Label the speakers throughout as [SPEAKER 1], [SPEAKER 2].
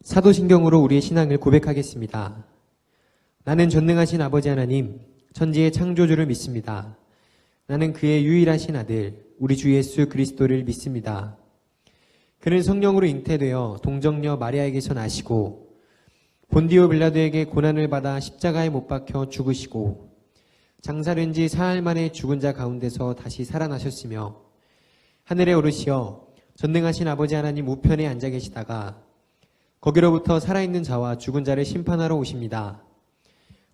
[SPEAKER 1] 사도신경으로 우리의 신앙을 고백하겠습니다. 나는 전능하신 아버지 하나님, 천지의 창조주를 믿습니다. 나는 그의 유일하신 아들, 우리 주 예수 그리스도를 믿습니다. 그는 성령으로 잉태되어 동정녀 마리아에게서 나시고 본디오 빌라도에게 고난을 받아 십자가에 못 박혀 죽으시고 장사된 지 사흘 만에 죽은 자 가운데서 다시 살아나셨으며 하늘에 오르시어 전능하신 아버지 하나님 우편에 앉아 계시다가 거기로부터 살아있는 자와 죽은 자를 심판하러 오십니다.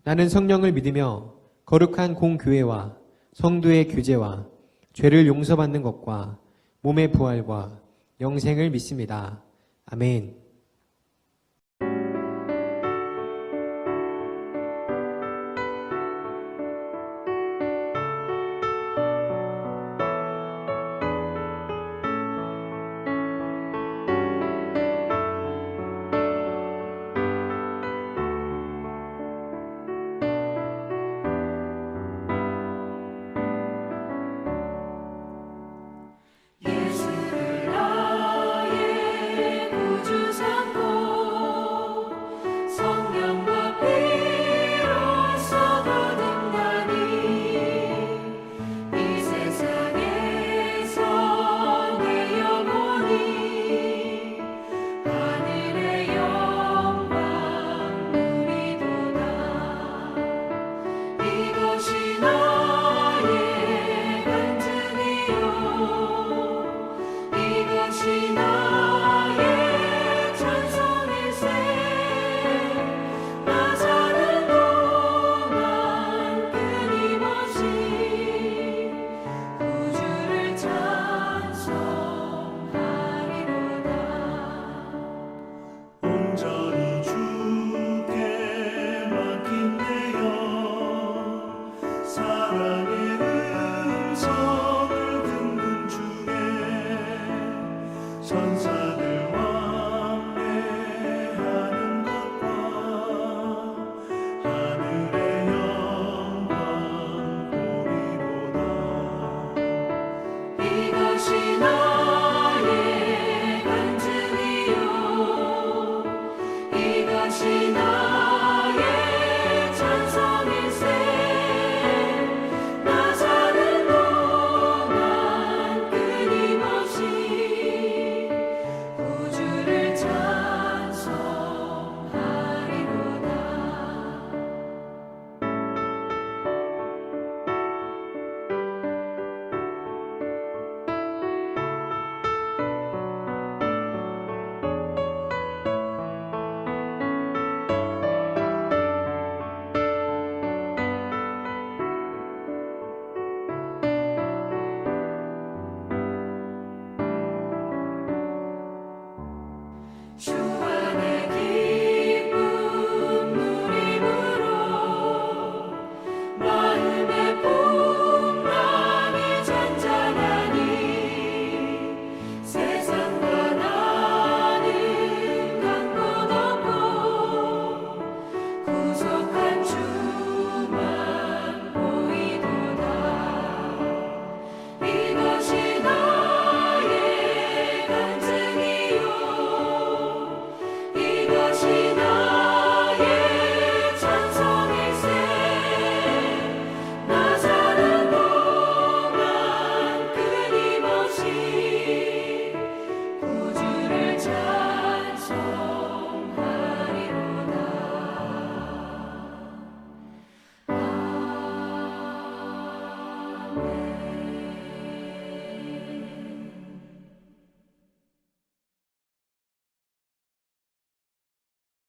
[SPEAKER 1] 나는 성령을 믿으며 거룩한 공교회와 성도의 교제와 죄를 용서받는 것과 몸의 부활과 영생을 믿습니다. 아멘.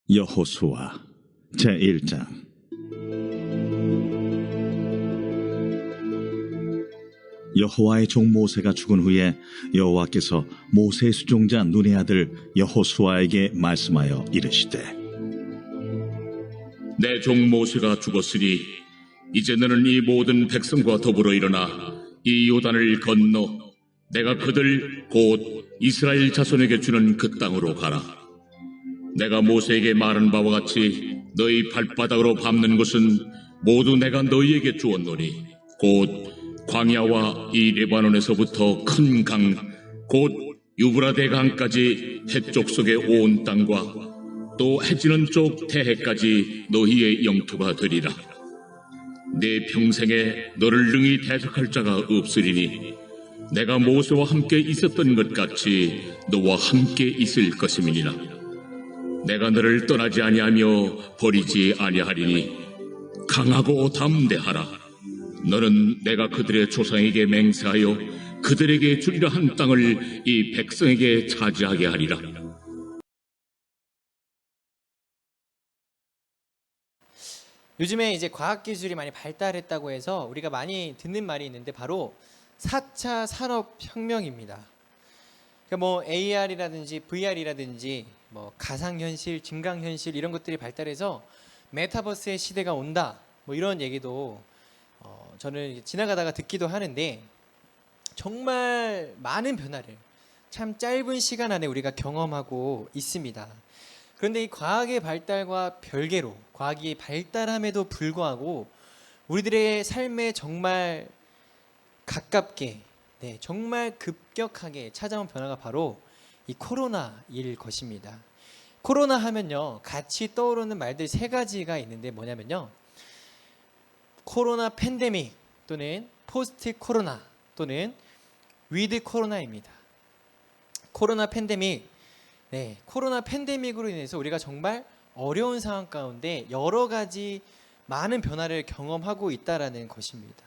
[SPEAKER 2] 여호수아 제1장. 여호와의 종 모세가 죽은 후에 여호와께서 모세의 수종자 눈의 아들 여호수아에게 말씀하여 이르시되,
[SPEAKER 3] 내 종 모세가 죽었으니 이제 너는 이 모든 백성과 더불어 일어나 이 요단을 건너 내가 그들 곧 이스라엘 자손에게 주는 그 땅으로 가라. 내가 모세에게 말한 바와 같이 너희 발바닥으로 밟는 것은 모두 내가 너희에게 주었노니 곧 광야와 이 레바논에서부터 큰 강 곧 유브라데 강까지 해쪽 속의 온 땅과 또 해지는 쪽 태해까지 너희의 영토가 되리라. 내 평생에 너를 능히 대적할 자가 없으리니 내가 모세와 함께 있었던 것 같이 너와 함께 있을 것임이니라. 내가 너를 떠나지 아니하며 버리지 아니하리니 강하고 담대하라. 너는 내가 그들의 조상에게 맹세하여 그들에게 주리라 한 땅을 이 백성에게 차지하게 하리라.
[SPEAKER 1] 요즘에 이제 과학기술이 많이 발달했다고 해서 우리가 많이 듣는 말이 있는데 바로 4차 산업혁명입니다. 그러니까 뭐 AR이라든지 VR이라든지 뭐 가상현실, 증강현실 이런 것들이 발달해서 메타버스의 시대가 온다. 뭐 이런 얘기도 저는 지나가다가 듣기도 하는데 정말 많은 변화를 참 짧은 시간 안에 우리가 경험하고 있습니다. 그런데 이 과학의 발달과 별개로 과학이 발달함에도 불구하고 우리들의 삶에 정말 가깝게 정말 급격하게 찾아온 변화가 바로 이 코로나일 것입니다. 코로나 하면요 같이 떠오르는 말들 세 가지가 있는데 뭐냐면요 코로나 팬데믹 또는 포스트 코로나 또는 위드 코로나입니다. 코로나 팬데믹, 코로나 팬데믹으로 인해서 우리가 정말 어려운 상황 가운데 여러 가지 많은 변화를 경험하고 있다라는 것입니다.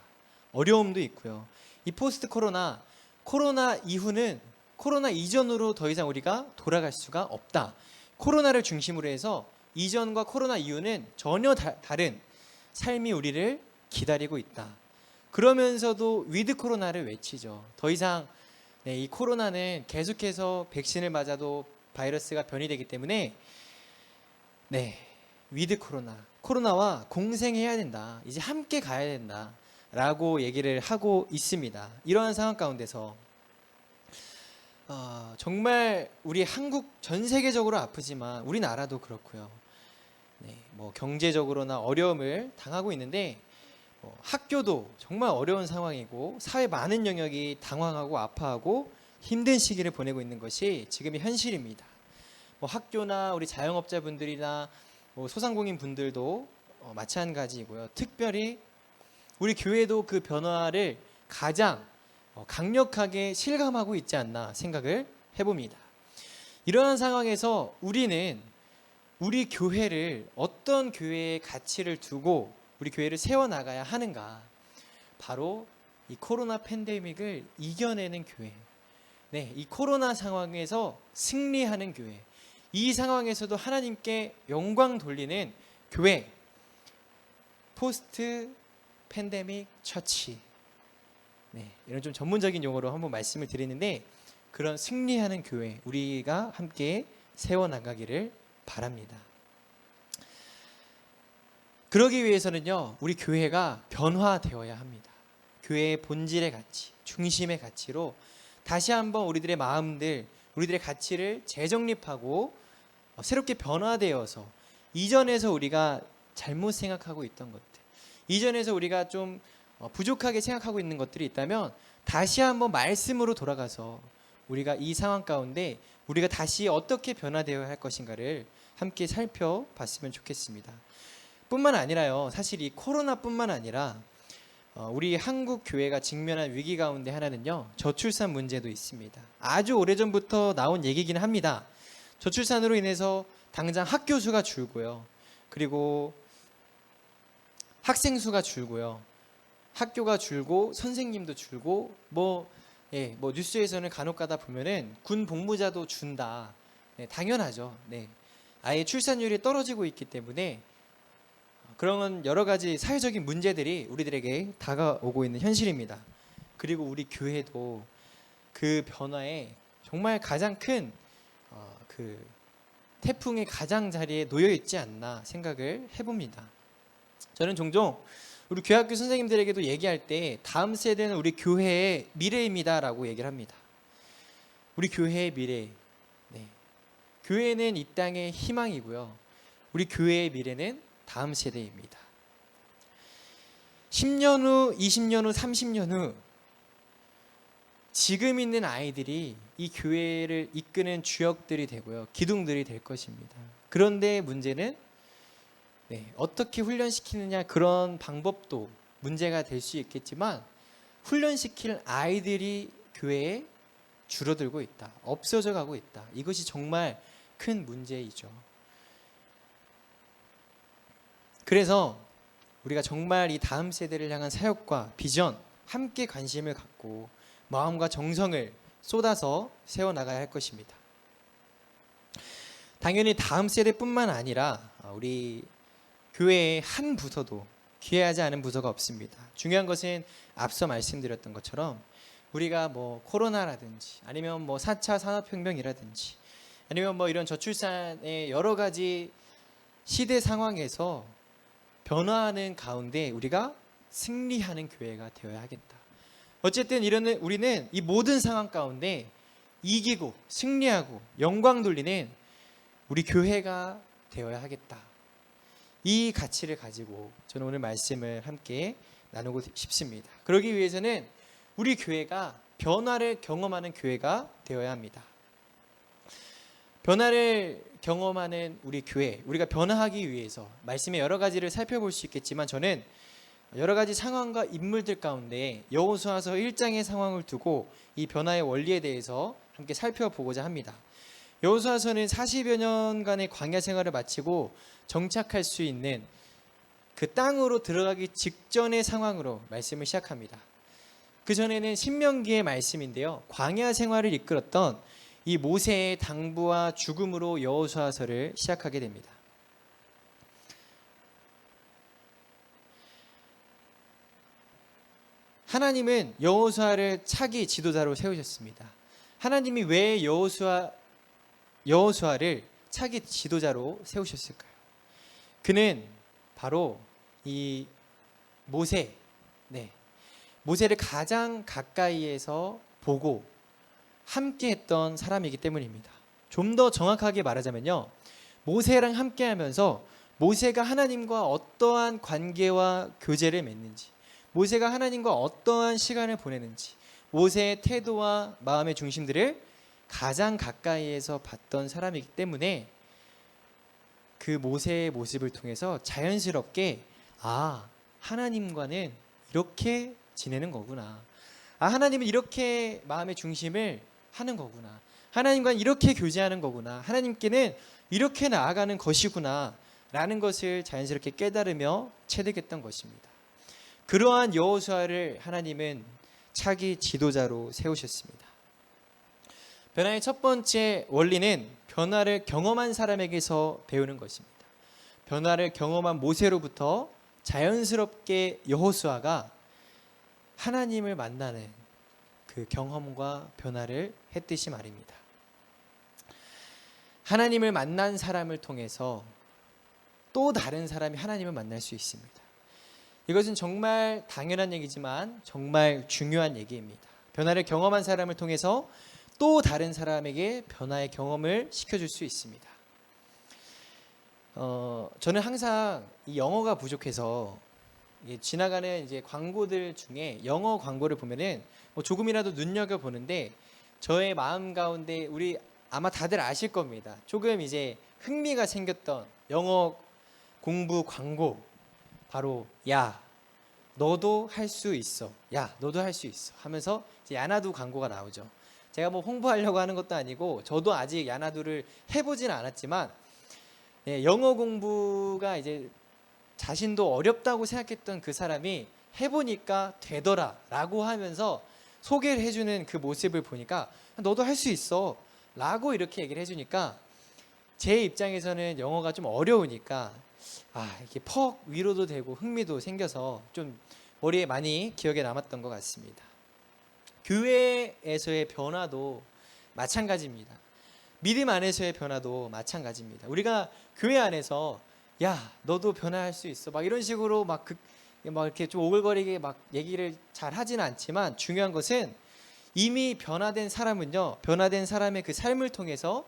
[SPEAKER 1] 어려움도 있고요. 이 포스트 코로나, 코로나 이후는 코로나 이전으로 더 이상 우리가 돌아갈 수가 없다. 코로나를 중심으로 해서 이전과 코로나 이후는 전혀 다른 삶이 우리를 기다리고 있다. 그러면서도 위드 코로나를 외치죠. 더 이상 이 코로나는 계속해서 백신을 맞아도 바이러스가 변이되기 때문에 위드 코로나, 코로나와 공생해야 된다. 이제 함께 가야 된다. 라고 얘기를 하고 있습니다. 이러한 상황 가운데서 정말 우리 한국 전 세계적으로 아프지만 우리나라도 그렇고요. 뭐 경제적으로나 어려움을 당하고 있는데 학교도 정말 어려운 상황이고 사회 많은 영역이 당황하고 아파하고 힘든 시기를 보내고 있는 것이 지금의 현실입니다. 뭐 학교나 우리 자영업자분들이나 뭐 소상공인 분들도 마찬가지이고요. 특별히 우리 교회도 그 변화를 가장 강력하게 실감하고 있지 않나 생각을 해봅니다. 이러한 상황에서 우리는 우리 교회를 어떤 교회의 가치를 두고 우리 교회를 세워나가야 하는가? 바로 이 코로나 팬데믹을 이겨내는 교회. 이 코로나 상황에서 승리하는 교회. 이 상황에서도 하나님께 영광 돌리는 교회. 포스트 팬데믹 처치. 이런 좀 전문적인 용어로 한번 말씀을 드리는데 그런 승리하는 교회 우리가 함께 세워나가기를 바랍니다. 그러기 위해서는요 우리 교회가 변화되어야 합니다. 교회의 본질의 가치, 중심의 가치로 다시 한번 우리들의 마음들, 우리들의 가치를 재정립하고 새롭게 변화되어서 이전에서 우리가 잘못 생각하고 있던 것들, 이전에서 우리가 좀 부족하게 생각하고 있는 것들이 있다면 다시 한번 말씀으로 돌아가서 우리가 이 상황 가운데 우리가 다시 어떻게 변화되어야 할 것인가를 함께 살펴봤으면 좋겠습니다. 뿐만 아니라요 사실 이 코로나뿐만 아니라 우리 한국 교회가 직면한 위기 가운데 하나는요 저출산 문제도 있습니다. 아주 오래전부터 나온 얘기긴 합니다. 저출산으로 인해서 당장 학교 수가 줄고요, 그리고 학생 수가 줄고요, 학교가 줄고 선생님도 줄고 뭐 뉴스에서는 간혹가다 보면은 군 복무자도 준다. 당연하죠.
[SPEAKER 4] 아예 출산율이 떨어지고 있기 때문에 그런 여러 가지 사회적인 문제들이 우리들에게 다가오고 있는 현실입니다. 그리고 우리 교회도 그 변화에 정말 가장 큰 그 태풍의 가장자리에 놓여 있지 않나 생각을 해봅니다. 저는 종종 우리 교회학교 선생님들에게도 얘기할 때 다음 세대는 우리 교회의 미래입니다라고 얘기를 합니다. 우리 교회의 미래. 네. 교회는 이 땅의 희망이고요. 우리 교회의 미래는 다음 세대입니다. 10년 후, 20년 후, 30년 후 지금 있는 아이들이 이 교회를 이끄는 주역들이 되고요. 기둥들이 될 것입니다. 그런데 문제는 어떻게 훈련시키느냐 그런 방법도 문제가 될 수 있겠지만 훈련시킬 아이들이 교회에 줄어들고 있다. 없어져 가고 있다. 이것이 정말 큰 문제이죠. 그래서 우리가 정말 이 다음 세대를 향한 사역과 비전 함께 관심을 갖고 마음과 정성을 쏟아서 세워나가야 할 것입니다. 당연히 다음 세대뿐만 아니라 우리 교회의 한 부서도 기회하지 않은 부서가 없습니다. 중요한 것은 앞서 말씀드렸던 것처럼 우리가 뭐 코로나라든지 아니면 뭐 4차 산업혁명이라든지 아니면 뭐 이런 저출산의 여러 가지 시대 상황에서 변화하는 가운데 우리가 승리하는 교회가 되어야 하겠다. 어쨌든 우리는 이 모든 상황 가운데 이기고 승리하고 영광 돌리는 우리 교회가 되어야 하겠다. 이 가치를 가지고 저는 오늘 말씀을 함께 나누고 싶습니다. 그러기 위해서는 우리 교회가 변화를 경험하는 교회가 되어야 합니다. 변화를 경험하는 우리 교회, 우리가 변화하기 위해서 말씀의 여러 가지를 살펴볼 수 있겠지만 저는 여러 가지 상황과 인물들 가운데 여호수아서 1장의 상황을 두고 이 변화의 원리에 대해서 함께 살펴보고자 합니다. 여호수아서는 40여 년간의 광야 생활을 마치고 정착할 수 있는 그 땅으로 들어가기 직전의 상황으로 말씀을 시작합니다. 그 전에는 신명기의 말씀인데요. 광야 생활을 이끌었던 이 모세의 당부와 죽음으로 여호수아서를 시작하게 됩니다. 하나님은 여호수아를 차기 지도자로 세우셨습니다. 하나님이 왜 여호수아를 차기 지도자로 세우셨을까요? 그는 바로 이 모세를 가장 가까이에서 보고 함께 했던 사람이기 때문입니다. 좀 더 정확하게 말하자면요. 모세랑 함께 하면서 모세가 하나님과 어떠한 관계와 교제를 맺는지, 모세가 하나님과 어떠한 시간을 보내는지, 모세의 태도와 마음의 중심들을 가장 가까이에서 봤던 사람이기 때문에 그 모세의 모습을 통해서 자연스럽게 하나님과는 이렇게 지내는 거구나. 하나님은 이렇게 마음의 중심을 하는 거구나. 하나님과는 이렇게 교제하는 거구나. 하나님께는 이렇게 나아가는 것이구나. 라는 것을 자연스럽게 깨달으며 체득했던 것입니다. 그러한 여호수아를 하나님은 차기 지도자로 세우셨습니다. 변화의 첫 번째 원리는 변화를 경험한 사람에게서 배우는 것입니다. 변화를 경험한 모세로부터 자연스럽게 여호수아가 하나님을 만나는 그 경험과 변화를 했듯이 말입니다. 하나님을 만난 사람을 통해서 또 다른 사람이 하나님을 만날 수 있습니다. 이것은 정말 당연한 얘기지만 정말 중요한 얘기입니다. 변화를 경험한 사람을 통해서 또 다른 사람에게 변화의 경험을 시켜줄 수 있습니다. 저는 항상 이 영어가 부족해서 지나가는 이제 광고들 중에 영어 광고를 보면은 조금이라도 눈여겨 보는데 저의 마음 가운데 우리 아마 다들 아실 겁니다. 조금 이제 흥미가 생겼던 영어 공부 광고, 바로 야 너도 할 수 있어, 야 너도 할 수 있어 하면서 이제 야나두 광고가 나오죠. 제가 뭐 홍보하려고 하는 것도 아니고 저도 아직 야나두를 해보진 않았지만 영어 공부가 이제 자신도 어렵다고 생각했던 그 사람이 해보니까 되더라라고 하면서 소개를 해주는 그 모습을 보니까 너도 할 수 있어 라고 이렇게 얘기를 해주니까 제 입장에서는 영어가 좀 어려우니까 이게 퍽 위로도 되고 흥미도 생겨서 좀 머리에 많이 기억에 남았던 것 같습니다. 교회에서의 변화도 마찬가지입니다. 믿음 안에서의 변화도 마찬가지입니다. 우리가 교회 안에서 야 너도 변화할 수 있어 막 이런 식으로 막 이렇게 좀 오글거리게 막 얘기를 잘 하지는 않지만, 중요한 것은 이미 변화된 사람은요, 변화된 사람의 그 삶을 통해서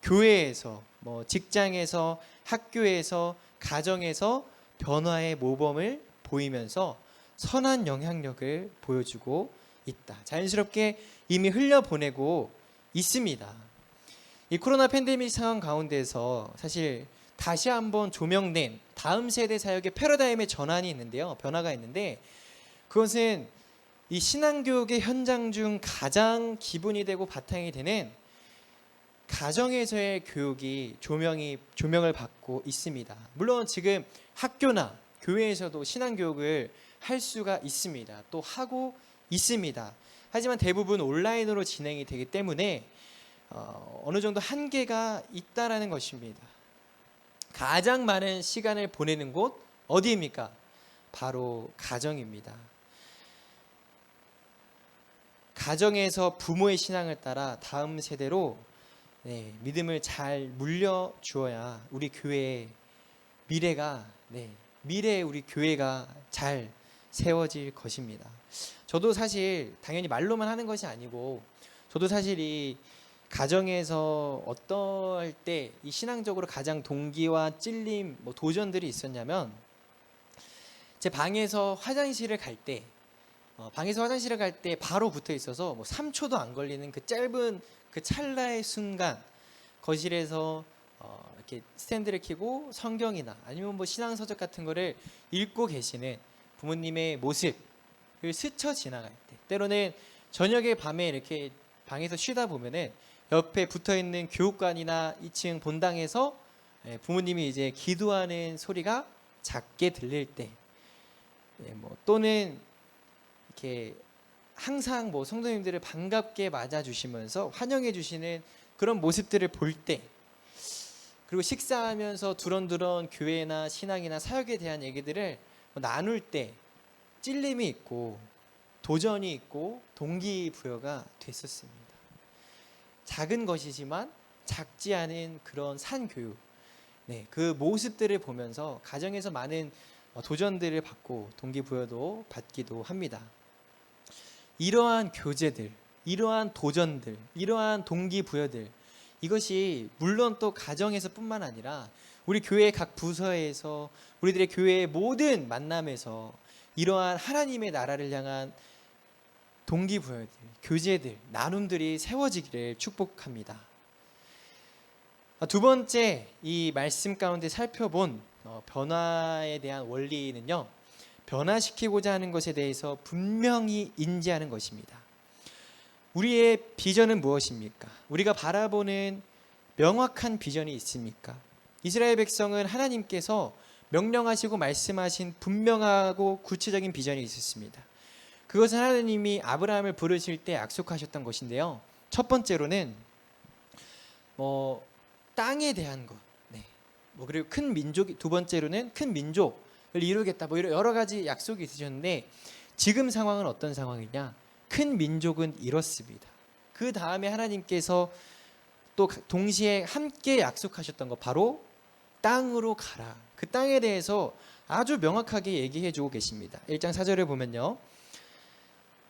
[SPEAKER 4] 교회에서 뭐 직장에서 학교에서 가정에서 변화의 모범을 보이면서 선한 영향력을 보여주고 있다. 자연스럽게 이미 흘려보내고 있습니다. 이 코로나 팬데믹 상황 가운데서 사실 다시 한번 조명된 다음 세대 사역의 패러다임의 전환이 있는데요. 변화가 있는데, 그것은 이 신앙교육의 현장 중 가장 기본이 되고 바탕이 되는 가정에서의 교육이 조명을 받고 있습니다. 물론 지금 학교나 교회에서도 신앙교육을 할 수가 있습니다. 또 하고 있습니다. 하지만 대부분 온라인으로 진행이 되기 때문에 어느 정도 한계가 있다라는 것입니다. 가장 많은 시간을 보내는 곳 어디입니까? 바로 가정입니다. 가정에서 부모의 신앙을 따라 다음 세대로 믿음을 잘 물려주어야 우리 교회의 미래의 우리 교회가 잘 세워질 것입니다. 저도 사실 당연히 말로만 하는 것이 아니고, 저도 사실 이 가정에서 어떨 때 이 신앙적으로 가장 동기와 찔림, 도전들이 있었냐면, 제 방에서 화장실을 갈 때 바로 붙어 있어서 3초도 안 걸리는 그 짧은 그 찰나의 순간, 거실에서 이렇게 스탠드를 켜고 성경이나 아니면 신앙서적 같은 거를 읽고 계시는 부모님의 모습을 스쳐 지나갈 때, 때로는 저녁에 밤에 이렇게 방에서 쉬다 보면은 옆에 붙어 있는 교육관이나 2층 본당에서 부모님이 이제 기도하는 소리가 작게 들릴 때, 또는 이렇게 항상 성도님들을 반갑게 맞아주시면서 환영해 주시는 그런 모습들을 볼 때, 그리고 식사하면서 두런두런 교회나 신앙이나 사역에 대한 얘기들을 나눌 때 찔림이 있고 도전이 있고 동기부여가 됐었습니다. 작은 것이지만 작지 않은 그런 산교육, 그 모습들을 보면서 가정에서 많은 도전들을 받고 동기부여도 받기도 합니다. 이러한 교제들, 이러한 도전들, 이러한 동기부여들, 이것이 물론 또 가정에서 뿐만 아니라 우리 교회 각 부서에서, 우리들의 교회의 모든 만남에서 이러한 하나님의 나라를 향한 동기부여들, 교제들, 나눔들이 세워지기를 축복합니다. 두 번째, 이 말씀 가운데 살펴본 변화에 대한 원리는요, 변화시키고자 하는 것에 대해서 분명히 인지하는 것입니다. 우리의 비전은 무엇입니까? 우리가 바라보는 명확한 비전이 있습니까? 이스라엘 백성은 하나님께서 명령하시고 말씀하신 분명하고 구체적인 비전이 있었습니다. 그것은 하나님이 아브라함을 부르실 때 약속하셨던 것인데요. 첫 번째로는 땅에 대한 것, 그리고 큰 민족, 두 번째로는 큰 민족을 이루겠다, 여러 가지 약속이 있으셨는데, 지금 상황은 어떤 상황이냐? 큰 민족은 이렇습니다. 그 다음에 하나님께서 또 동시에 함께 약속하셨던 것, 바로 땅으로 가라. 그 땅에 대해서 아주 명확하게 얘기해 주고 계십니다. 1장 4절을 보면요,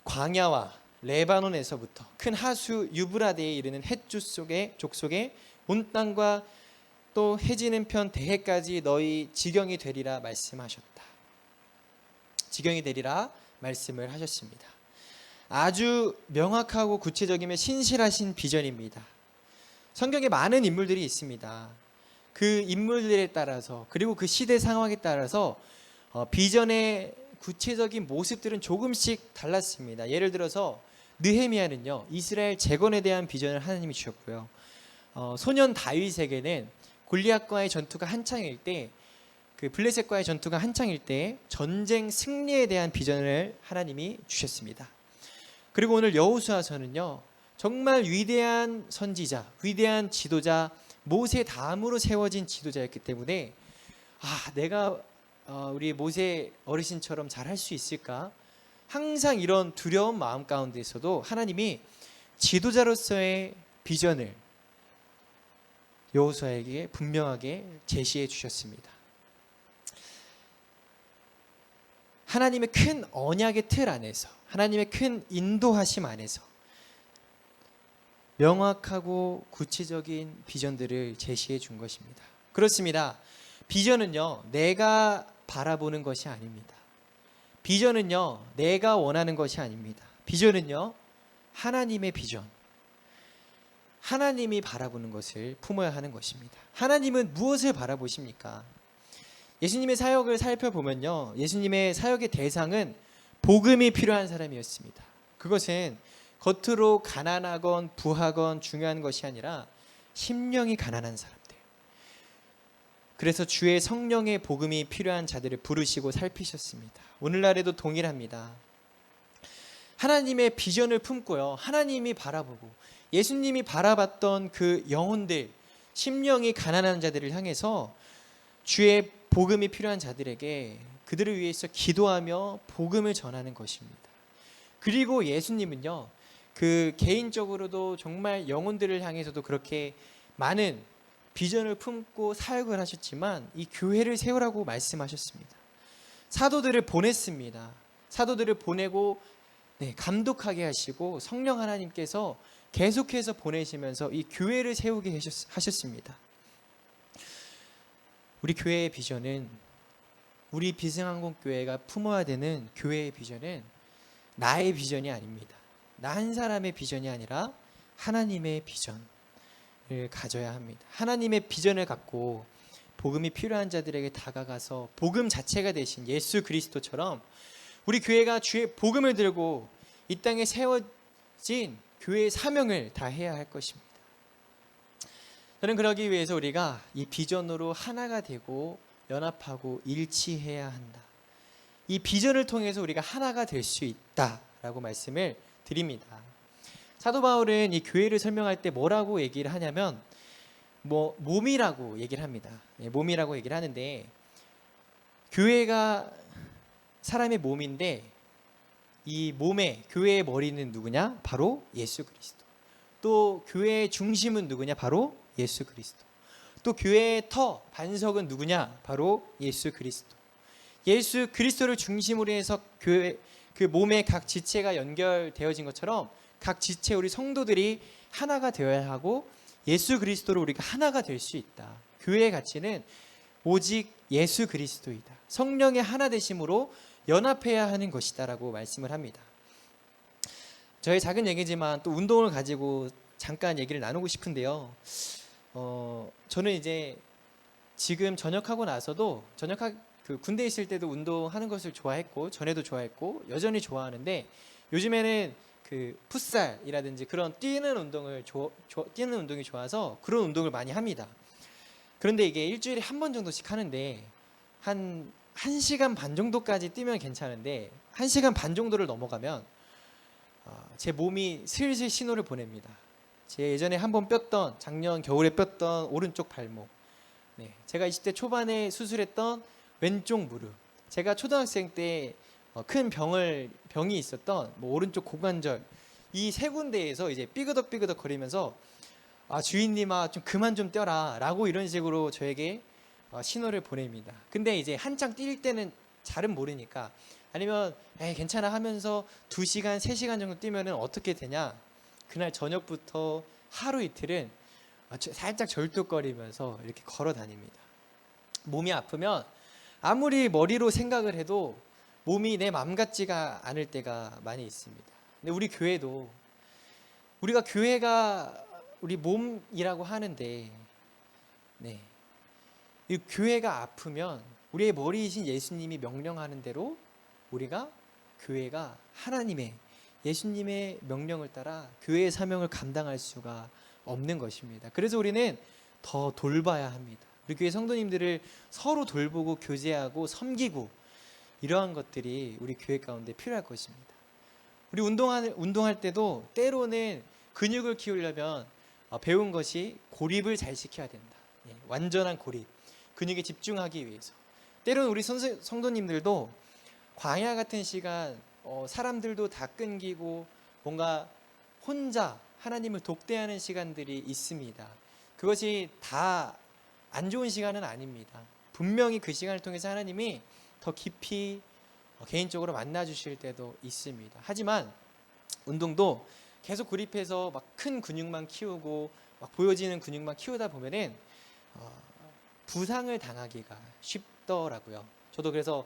[SPEAKER 4] 광야와 레바논에서부터 큰 하수 유브라데에 이르는 족 속에 온 땅과 또 해지는 편 대해까지 너희 지경이 되리라 말씀하셨다. 지경이 되리라 말씀을 하셨습니다. 아주 명확하고 구체적이며 신실하신 비전입니다. 성경에 많은 인물들이 있습니다. 그 인물들에 따라서, 그리고 그 시대 상황에 따라서 비전의 구체적인 모습들은 조금씩 달랐습니다. 예를 들어서 느헤미야는요, 이스라엘 재건에 대한 비전을 하나님이 주셨고요. 소년 다윗에게는 골리앗과의 전투가 한창일 때, 그 블레셋과의 전투가 한창일 때 전쟁 승리에 대한 비전을 하나님이 주셨습니다. 그리고 오늘 여호수아서는요, 정말 위대한 선지자, 위대한 지도자 모세 다음으로 세워진 지도자였기 때문에 내가 우리 모세 어르신처럼 잘할 수 있을까? 항상 이런 두려운 마음 가운데서도 하나님이 지도자로서의 비전을 여호수아에게 분명하게 제시해 주셨습니다. 하나님의 큰 언약의 틀 안에서, 하나님의 큰 인도하심 안에서 명확하고 구체적인 비전들을 제시해 준 것입니다. 그렇습니다. 비전은요, 내가 바라보는 것이 아닙니다. 비전은요, 내가 원하는 것이 아닙니다. 비전은요, 하나님의 비전, 하나님이 바라보는 것을 품어야 하는 것입니다. 하나님은 무엇을 바라보십니까? 예수님의 사역을 살펴보면요, 예수님의 사역의 대상은 복음이 필요한 사람이었습니다. 그것은 겉으로 가난하건 부하건 중요한 것이 아니라 심령이 가난한 사람들. 그래서 주의 성령의 복음이 필요한 자들을 부르시고 살피셨습니다. 오늘날에도 동일합니다. 하나님의 비전을 품고요, 하나님이 바라보고 예수님이 바라봤던 그 영혼들, 심령이 가난한 자들을 향해서 주의 복음이 필요한 자들에게 그들을 위해서 기도하며 복음을 전하는 것입니다. 그리고 예수님은요, 그 개인적으로도 정말 영혼들을 향해서도 그렇게 많은 비전을 품고 사역을 하셨지만 이 교회를 세우라고 말씀하셨습니다. 사도들을 보냈습니다. 사도들을 보내고 감독하게 하시고 성령 하나님께서 계속해서 보내시면서 이 교회를 세우게 하셨습니다. 우리 교회의 비전은, 우리 비승항공교회가 품어야 되는 교회의 비전은 나의 비전이 아닙니다. 나 한 사람의 비전이 아니라 하나님의 비전을 가져야 합니다. 하나님의 비전을 갖고 복음이 필요한 자들에게 다가가서 복음 자체가 되신 예수 그리스도처럼 우리 교회가 주의 복음을 들고 이 땅에 세워진 교회의 사명을 다해야 할 것입니다. 저는 그러기 위해서 우리가 이 비전으로 하나가 되고 연합하고 일치해야 한다. 이 비전을 통해서 우리가 하나가 될 수 있다라고 말씀을 드립니다. 사도 바울은 이 교회를 설명할 때 뭐라고 얘기를 하냐면 몸이라고 얘기를 합니다. 몸이라고 얘기를 하는데, 교회가 사람의 몸인데 이 몸에, 교회의 머리는 누구냐? 바로 예수 그리스도. 또 교회의 중심은 누구냐? 바로 예수 그리스도. 또 교회의 터, 반석은 누구냐? 바로 예수 그리스도. 예수 그리스도를 중심으로 해서 교회, 그 몸의 각 지체가 연결되어진 것처럼 각 지체, 우리 성도들이 하나가 되어야 하고 예수 그리스도로 우리가 하나가 될 수 있다. 교회의 가치는 오직 예수 그리스도이다. 성령의 하나 되심으로 연합해야 하는 것이다 라고 말씀을 합니다. 저의 작은 얘기지만 또 운동을 가지고 잠깐 얘기를 나누고 싶은데요. 저는 이제 지금 전역하고 나서도 군대에 있을 때도 운동하는 것을 좋아했고 전에도 좋아했고 여전히 좋아하는데, 요즘에는 그 풋살이라든지 그런 뛰는 운동이 좋아서 그런 운동을 많이 합니다. 그런데 이게 일주일에 한 번 정도씩 하는데 한 1시간 반 정도까지 뛰면 괜찮은데 1시간 반 정도를 넘어가면 제 몸이 슬슬 신호를 보냅니다. 제 예전에 한번 뿅던, 작년 겨울에 뿅던 오른쪽 발목, 제가 20대 초반에 수술했던 왼쪽 무릎, 제가 초등학생 때 큰 병이 있었던 오른쪽 고관절, 이 세 군데에서 이제 삐그덕 거리면서 주인님아 좀 그만 좀 뛰어라 라고 이런 식으로 저에게 신호를 보냅니다. 근데 이제 한창 뛸 때는 잘은 모르니까, 아니면 괜찮아 하면서 2시간 3시간 정도 뛰면은 어떻게 되냐, 그날 저녁부터 하루 이틀은 살짝 절뚝거리면서 이렇게 걸어 다닙니다. 몸이 아프면 아무리 머리로 생각을 해도 몸이 내 맘 같지가 않을 때가 많이 있습니다. 근데 우리 교회도, 우리가 교회가 우리 몸이라고 하는데, 이 교회가 아프면 우리의 머리이신 예수님이 명령하는 대로 우리가, 교회가 하나님의, 예수님의 명령을 따라 교회의 사명을 감당할 수가 없는 것입니다. 그래서 우리는 더 돌봐야 합니다. 우리 교회 성도님들을 서로 돌보고 교제하고 섬기고, 이러한 것들이 우리 교회 가운데 필요할 것입니다. 우리 운동할 때도 때로는 근육을 키우려면 배운 것이 고립을 잘 시켜야 된다. 예, 완전한 고립, 근육에 집중하기 위해서. 때로는 우리 성도님들도 광야 같은 시간 사람들도 다 끊기고 뭔가 혼자 하나님을 독대하는 시간들이 있습니다. 그것이 다 안 좋은 시간은 아닙니다. 분명히 그 시간을 통해서 하나님이 더 깊이 개인적으로 만나 주실 때도 있습니다. 하지만 운동도 계속 고립해서 막 큰 근육만 키우고 막 보여지는 근육만 키우다 보면은 부상을 당하기가 쉽더라고요. 저도 그래서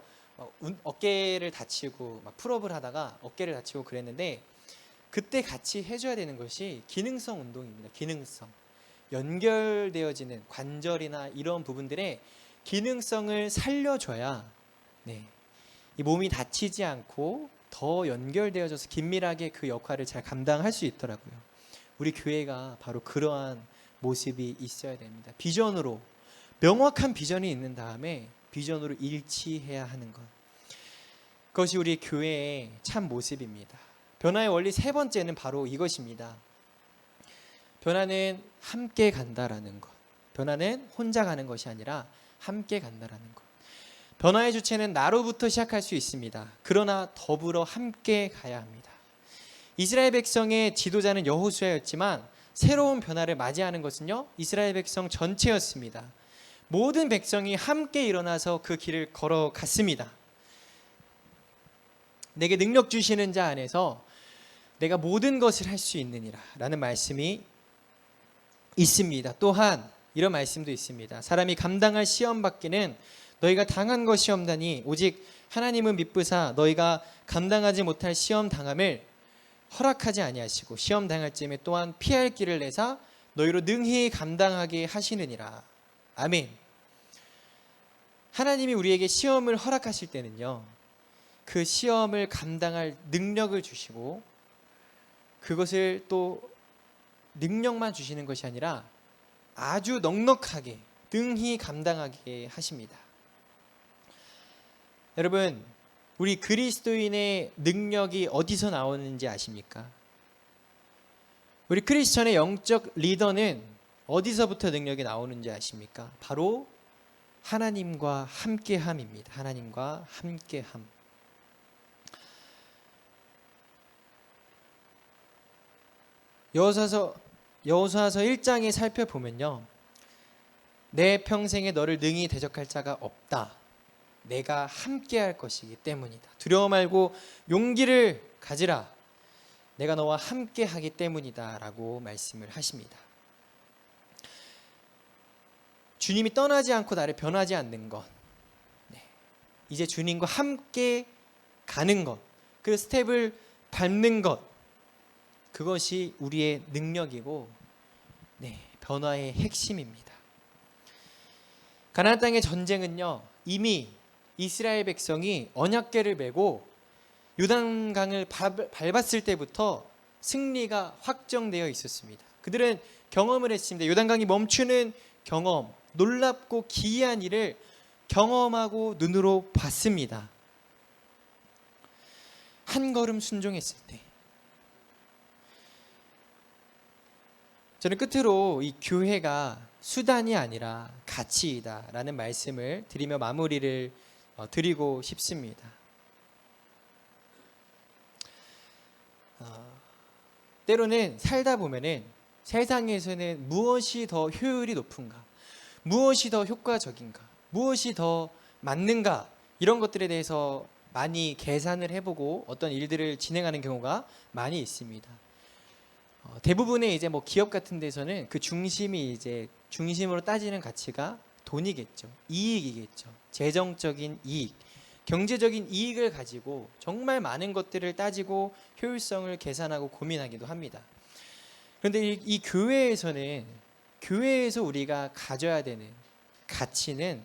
[SPEAKER 4] 어깨를 다치고 막 풀업을 하다가 어깨를 다치고 그랬는데, 그때 같이 해줘야 되는 것이 기능성 운동입니다. 기능성, 연결되어지는 관절이나 이런 부분들의 기능성을 살려줘야 이 몸이 다치지 않고 더 연결되어져서 긴밀하게 그 역할을 잘 감당할 수 있더라고요. 우리 교회가 바로 그러한 모습이 있어야 됩니다. 비전으로, 명확한 비전이 있는 다음에 비전으로 일치해야 하는 것, 그것이 우리 교회의 참 모습입니다. 변화의 원리 세 번째는 바로 이것입니다. 변화는 함께 간다라는 것. 변화는 혼자 가는 것이 아니라 함께 간다라는 것. 변화의 주체는 나로부터 시작할 수 있습니다. 그러나 더불어 함께 가야 합니다. 이스라엘 백성의 지도자는 여호수아였지만 새로운 변화를 맞이하는 것은요, 이스라엘 백성 전체였습니다. 모든 백성이 함께 일어나서 그 길을 걸어갔습니다. 내게 능력 주시는 자 안에서 내가 모든 것을 할 수 있느니라 라는 말씀이 있습니다. 또한 이런 말씀도 있습니다. 사람이 감당할 시험 받기는 너희가 당한 것이 없나니 오직 하나님은 미쁘사 너희가 감당하지 못할 시험 당함을 허락하지 아니하시고 시험 당할 쯤에 또한 피할 길을 내사 너희로 능히 감당하게 하시느니라. 아멘. 하나님이 우리에게 시험을 허락하실 때는요, 그 시험을 감당할 능력을 주시고 그것을 또 능력만 주시는 것이 아니라 아주 넉넉하게 능히 감당하게 하십니다. 여러분, 우리 그리스도인의 능력이 어디서 나오는지 아십니까? 우리 크리스천의 영적 리더는 어디서부터 능력이 나오는지 아십니까? 바로 하나님과 함께함입니다. 하나님과 함께함. 여호수아서 1장에 살펴보면요, 내 평생에 너를 능히 대적할 자가 없다. 내가 함께할 것이기 때문이다. 두려워 말고 용기를 가지라. 내가 너와 함께하기 때문이다 라고 말씀을 하십니다. 주님이 떠나지 않고 나를 변하지 않는 것, 이제 주님과 함께 가는 것, 그 스텝을 밟는 것, 그것이 우리의 능력이고 변화의 핵심입니다. 가나안 땅의 전쟁은요, 이미 이스라엘 백성이 언약궤를 메고 요단강을 밟았을 때부터 승리가 확정되어 있었습니다. 그들은 경험을 했습니다. 요단강이 멈추는 경험, 놀랍고 기이한 일을 경험하고 눈으로 봤습니다. 한 걸음 순종했을 때. 저는 끝으로 이 교회가 수단이 아니라 가치이다라는 말씀을 드리며 마무리를 드리고 싶습니다. 때로는 살다 보면은 세상에서는 무엇이 더 효율이 높은가, 무엇이 더 효과적인가, 무엇이 더 맞는가, 이런 것들에 대해서 많이 계산을 해보고 어떤 일들을 진행하는 경우가 많이 있습니다. 대부분의 이제 기업 같은 데서는 그 중심으로 따지는 가치가 돈이겠죠. 이익이겠죠. 재정적인 이익, 경제적인 이익을 가지고 정말 많은 것들을 따지고 효율성을 계산하고 고민하기도 합니다. 그런데 이 교회에서 우리가 가져야 되는 가치는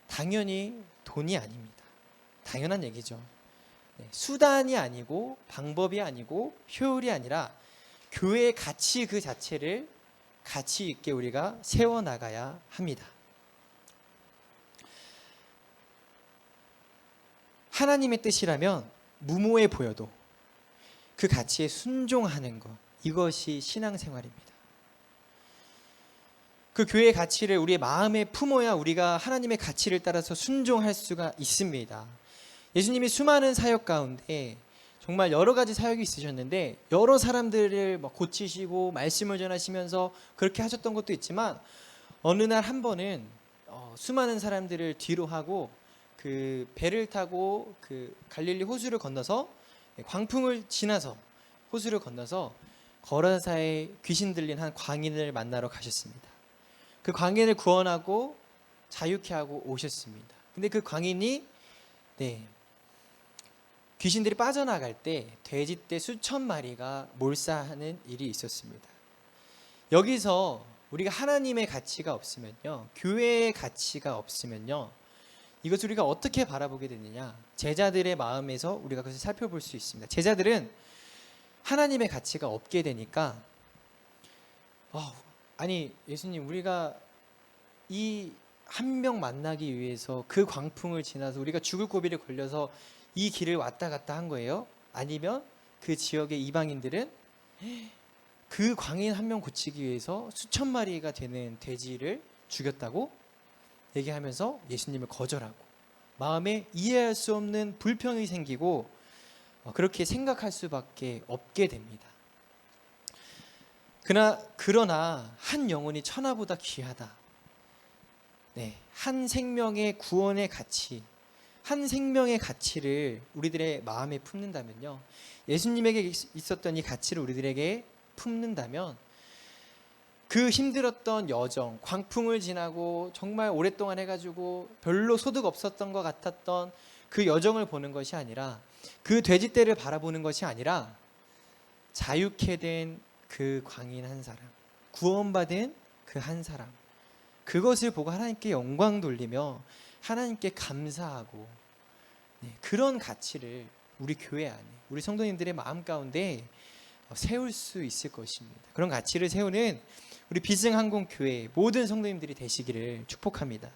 [SPEAKER 4] 당연히 돈이 아닙니다. 당연한 얘기죠. 수단이 아니고 방법이 아니고 효율이 아니라 교회의 가치 그 자체를 가치 있게 우리가 세워나가야 합니다. 하나님의 뜻이라면 무모해 보여도 그 가치에 순종하는 것, 이것이 신앙생활입니다. 그 교회의 가치를 우리의 마음에 품어야 우리가 하나님의 가치를 따라서 순종할 수가 있습니다. 예수님이 수많은 사역 가운데 정말 여러 가지 사역이 있으셨는데 여러 사람들을 고치시고 말씀을 전하시면서 그렇게 하셨던 것도 있지만 어느 날 한 번은 수많은 사람들을 뒤로 하고 그 배를 타고 그 갈릴리 호수를 건너서 광풍을 지나서 호수를 건너서 거라사에 귀신 들린 한 광인을 만나러 가셨습니다. 그 광인을 구원하고 자유케 하고 오셨습니다. 근데 그 광인이 귀신들이 빠져나갈 때 돼지떼 수천 마리가 몰사하는 일이 있었습니다. 여기서 우리가 하나님의 가치가 없으면요, 교회의 가치가 없으면요, 이것을 우리가 어떻게 바라보게 되느냐, 제자들의 마음에서 우리가 그것을 살펴볼 수 있습니다. 제자들은 하나님의 가치가 없게 되니까 아니 예수님, 우리가 이 한 명 만나기 위해서 그 광풍을 지나서 우리가 죽을 고비를 걸려서 이 길을 왔다 갔다 한 거예요? 아니면 그 지역의 이방인들은 그 광인 한 명 고치기 위해서 수천 마리가 되는 돼지를 죽였다고 얘기하면서 예수님을 거절하고 마음에 이해할 수 없는 불평이 생기고 그렇게 생각할 수밖에 없게 됩니다. 그러나 한 영혼이 천하보다 귀하다. 한 생명의 구원의 가치, 한 생명의 가치를 우리들의 마음에 품는다면요, 예수님에게 있었던 이 가치를 우리들에게 품는다면 그 힘들었던 여정, 광풍을 지나고 정말 오랫동안 해가지고 별로 소득 없었던 것 같았던 그 여정을 보는 것이 아니라, 그 돼지떼를 바라보는 것이 아니라 자유케 된 그 광인 한 사람, 구원받은 그 한 사람, 그것을 보고 하나님께 영광 돌리며 하나님께 감사하고 그런 가치를 우리 교회 안에, 우리 성도님들의 마음 가운데 세울 수 있을 것입니다. 그런 가치를 세우는 우리 비승항공교회 모든 성도님들이 되시기를 축복합니다.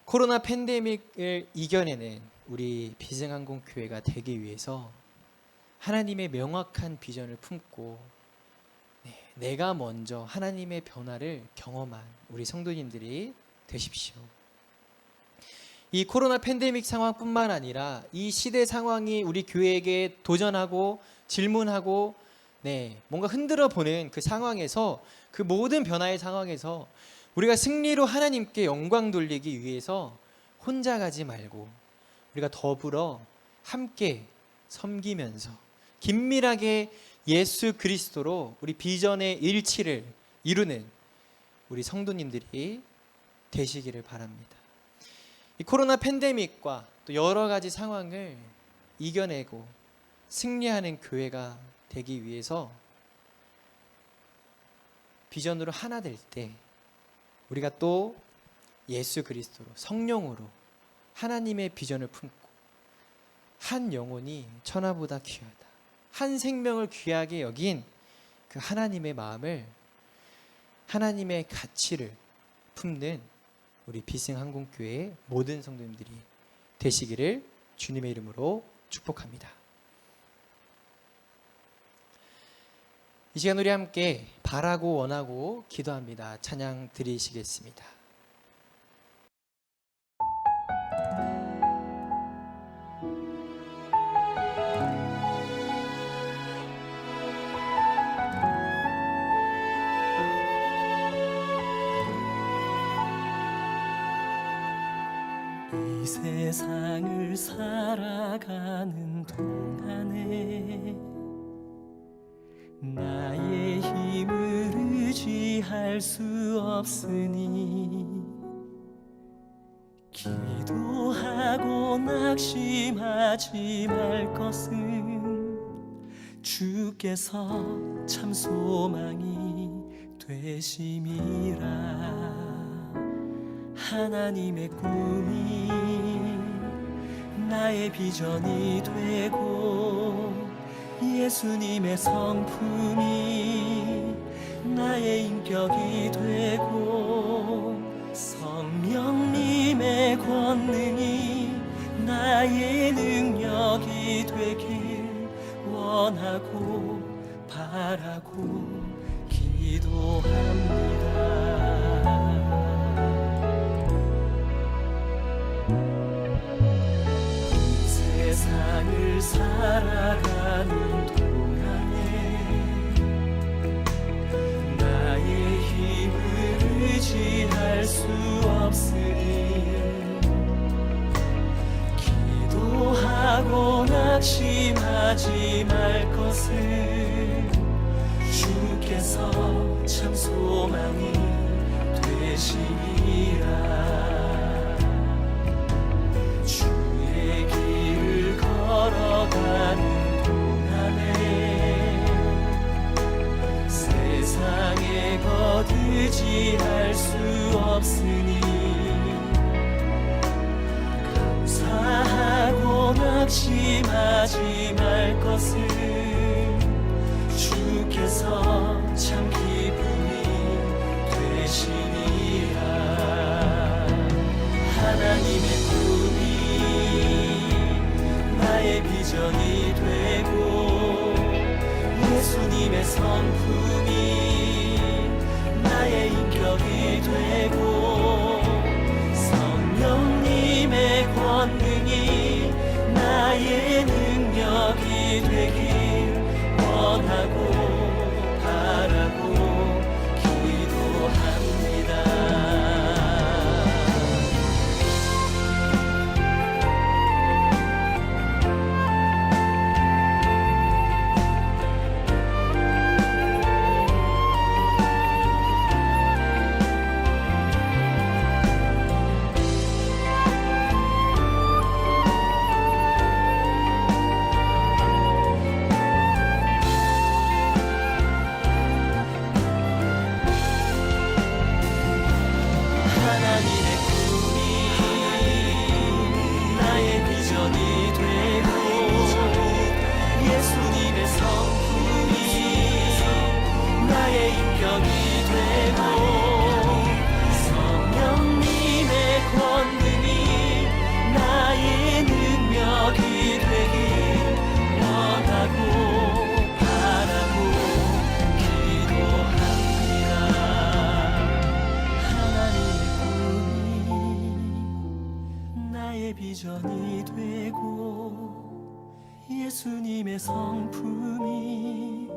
[SPEAKER 4] 코로나 팬데믹을 이겨내는 우리 비승항공교회가 되기 위해서 하나님의 명확한 비전을 품고 내가 먼저 하나님의 변화를 경험한 우리 성도님들이 되십시오. 이 코로나 팬데믹 상황뿐만 아니라 이 시대 상황이 우리 교회에게 도전하고 질문하고 뭔가 흔들어 보는 그 상황에서, 그 모든 변화의 상황에서 우리가 승리로 하나님께 영광 돌리기 위해서 혼자 가지 말고 우리가 더불어 함께 섬기면서 긴밀하게 예수 그리스도로 우리 비전의 일치를 이루는 우리 성도님들이 되시기를 바랍니다. 이 코로나 팬데믹과 또 여러 가지 상황을 이겨내고 승리하는 교회가 되기 위해서 비전으로 하나 될 때 우리가 또 예수 그리스도로, 성령으로 하나님의 비전을 품고 한 영혼이 천하보다 귀하다, 한 생명을 귀하게 여긴 그 하나님의 마음을, 하나님의 가치를 품는 우리 비승항공교회의 모든 성도님들이 되시기를 주님의 이름으로 축복합니다. 이 시간 우리 함께 바라고 원하고 기도합니다. 찬양 드리시겠습니다.
[SPEAKER 5] 이 세상을 살아가는 동안에 나의 힘을 의지할 수 없으니 기도하고 낙심하지 말 것은 주께서 참 소망이 되심이라. 하나님의 꿈이 나의 비전이 되고 예수님의 성품이 나의 인격이 되고 성령님의 권능이 나의 능력이 되길 원하고 바라고 이 세상을 살아가는 동안에 나의 힘을 의지할 수 없으니 기도하고 낙심하지 말 것을 주께서 참 소망이 되시리라. 주의 길을 걸어가는 동안에 세상에 거두지할 수 없으니 감사하고 낙심하지 말 것을 주께서 참 기쁨이 되시니라. 하나님의 꿈이 나의 비전이 되고 예수님의 성품이 나의 인격이 되고 성령님의 권능이 나의 능력이 되길 원하고 바라고 기도합니다. 하나님의 꿈이 나의 비전이 되고 예수님의 성품이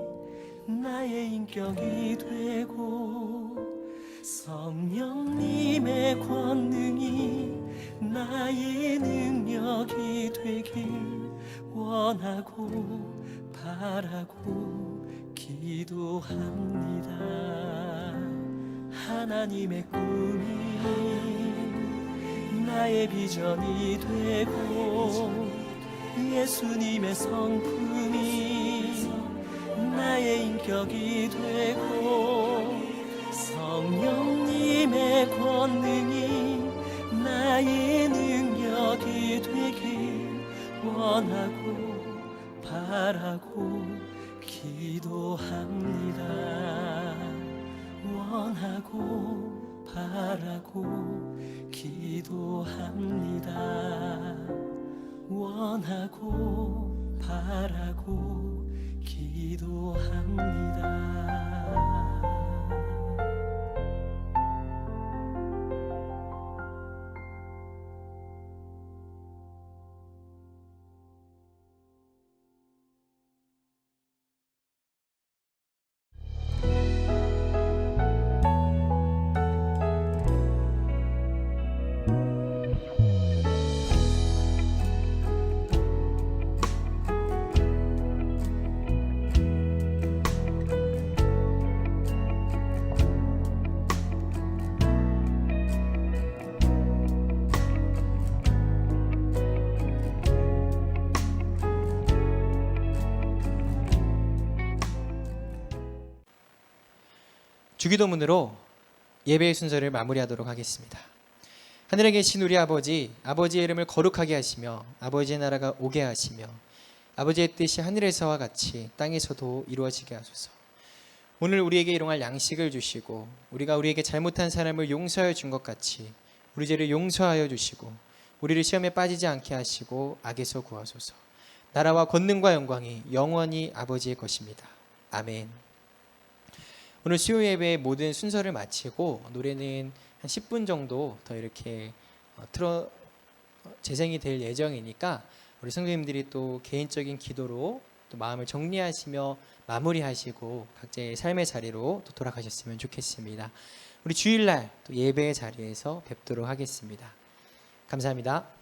[SPEAKER 5] 나의 인격이 되고 성령님의 권능이 나의 능력이 되길 원하고 바라고 기도합니다. 하나님의 꿈이 나의 비전이 되고 예수님의 성품이 나의 인격이 되고 성령님의 권능이 나의 능력이 되길 원하고 바라고 기도합니다. 하나님의 꿈이 나의 비전이 되고 예수님의 성품이 나의 인격이 되고 성령님의 권능이 나의 능력이 되길 원하고 바라고 기도합니다. 원하고 바라고 기도합니다. 원하고 바라고 기도합니다.
[SPEAKER 4] 주기도문으로 예배의 순서를 마무리하도록 하겠습니다. 하늘에 계신 우리 아버지, 아버지의 이름을 거룩하게 하시며 아버지의 나라가 오게 하시며 아버지의 뜻이 하늘에서와 같이 땅에서도 이루어지게 하소서. 오늘 우리에게 일용할 양식을 주시고 우리가 우리에게 잘못한 사람을 용서하여 준 것 같이 우리 죄를 용서하여 주시고 우리를 시험에 빠지지 않게 하시고 악에서 구하소서. 나라와 권능과 영광이 영원히 아버지의 것입니다. 아멘. 오늘 수요 예배의 모든 순서를 마치고 노래는 한 10분 정도 더 이렇게 재생이 될 예정이니까 우리 성도님들이 또 개인적인 기도로 또 마음을 정리하시며 마무리하시고 각자의 삶의 자리로 또 돌아가셨으면 좋겠습니다. 우리 주일날 또 예배의 자리에서 뵙도록 하겠습니다. 감사합니다.